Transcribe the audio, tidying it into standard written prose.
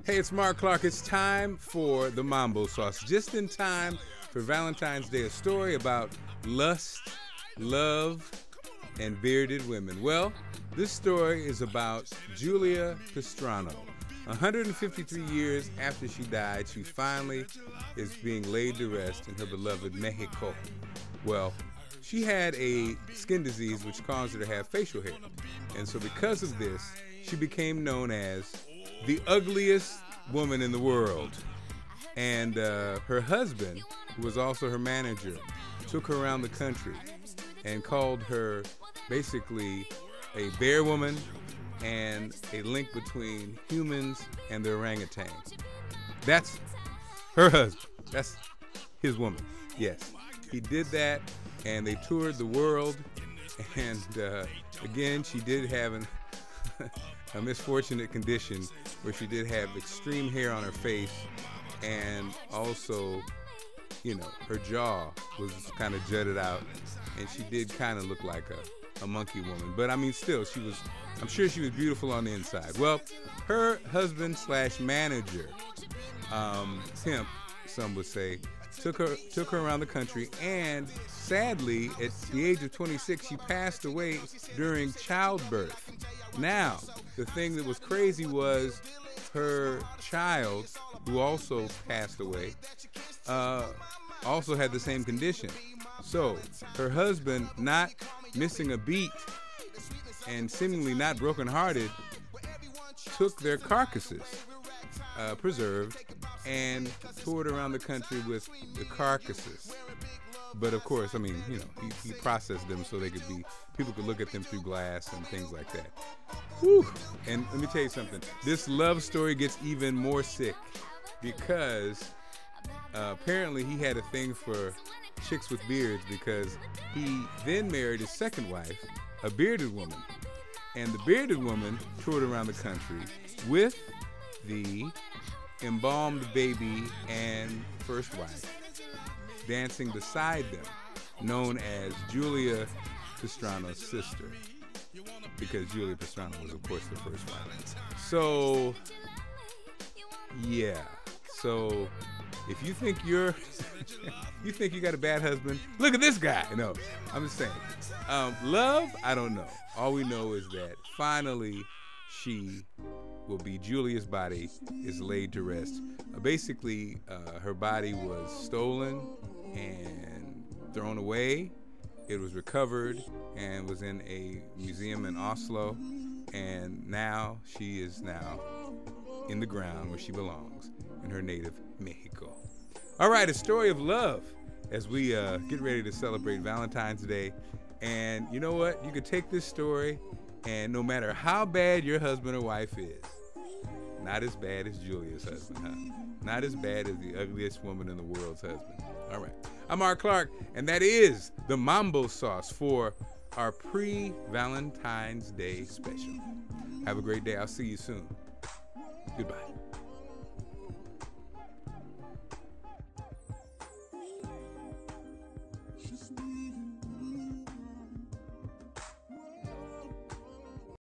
Hey, it's Marc, Clarke. It's time for the Mambo sauce. Just in time for Valentine's Day, a story about lust, love, and bearded women. Well, this story is about Julia Pastrana. 153 years after she died, she finally is being laid to rest in her beloved Mexico. Well, she had a skin disease which caused her to have facial hair. And so because of this, she became known as the ugliest woman in the world. And her husband, who was also her manager, took her around the country and called her basically a bear woman and a link between humans and the orangutan. That's her husband. That's his woman. Yes, he did that, and they toured the world. And again, she did have a misfortunate condition where she did have extreme hair on her face, and also, you know, her jaw was kind of jutted out, and she did kind of look like a monkey woman. But I mean, still, I'm sure she was beautiful on the inside. Well, her husband slash manager, pimp, some would say, took her around the country, and sadly, at the age of 26, she passed away during childbirth. Now, the thing that was crazy was her child, who also passed away, also had the same condition. So her husband, not missing a beat and seemingly not brokenhearted, took their carcasses, preserved, and toured around the country with the carcasses. But of course, I mean, you know, he processed them so people could look at them through glass and things like that. Whew. And let me tell you something. This love story gets even more sick because apparently he had a thing for chicks with beards, because he then married his second wife, a bearded woman. And the bearded woman toured around the country with the embalmed baby and first wife dancing beside them, known as Julia Pastrana's sister, because Julia Pastrana was, of course, the first wife. So, yeah. So, if you think you got a bad husband, look at this guy. No, I'm just saying. Love, I don't know. All we know is that finally Julia's body is laid to rest. Basically, her body was stolen and thrown away. It was recovered and was in a museum in Oslo, and now she is in the ground where she belongs, in her native Mexico. All right, a story of love as we get ready to celebrate Valentine's Day. And you know what? You could take this story, and no matter how bad your husband or wife is, not as bad as Julia's husband, huh? Not as bad as the ugliest woman in the world's husband. All right. I'm Marc, Clarke, and that is the Mambo sauce for our pre-Valentine's Day special. Have a great day. I'll see you soon. Goodbye.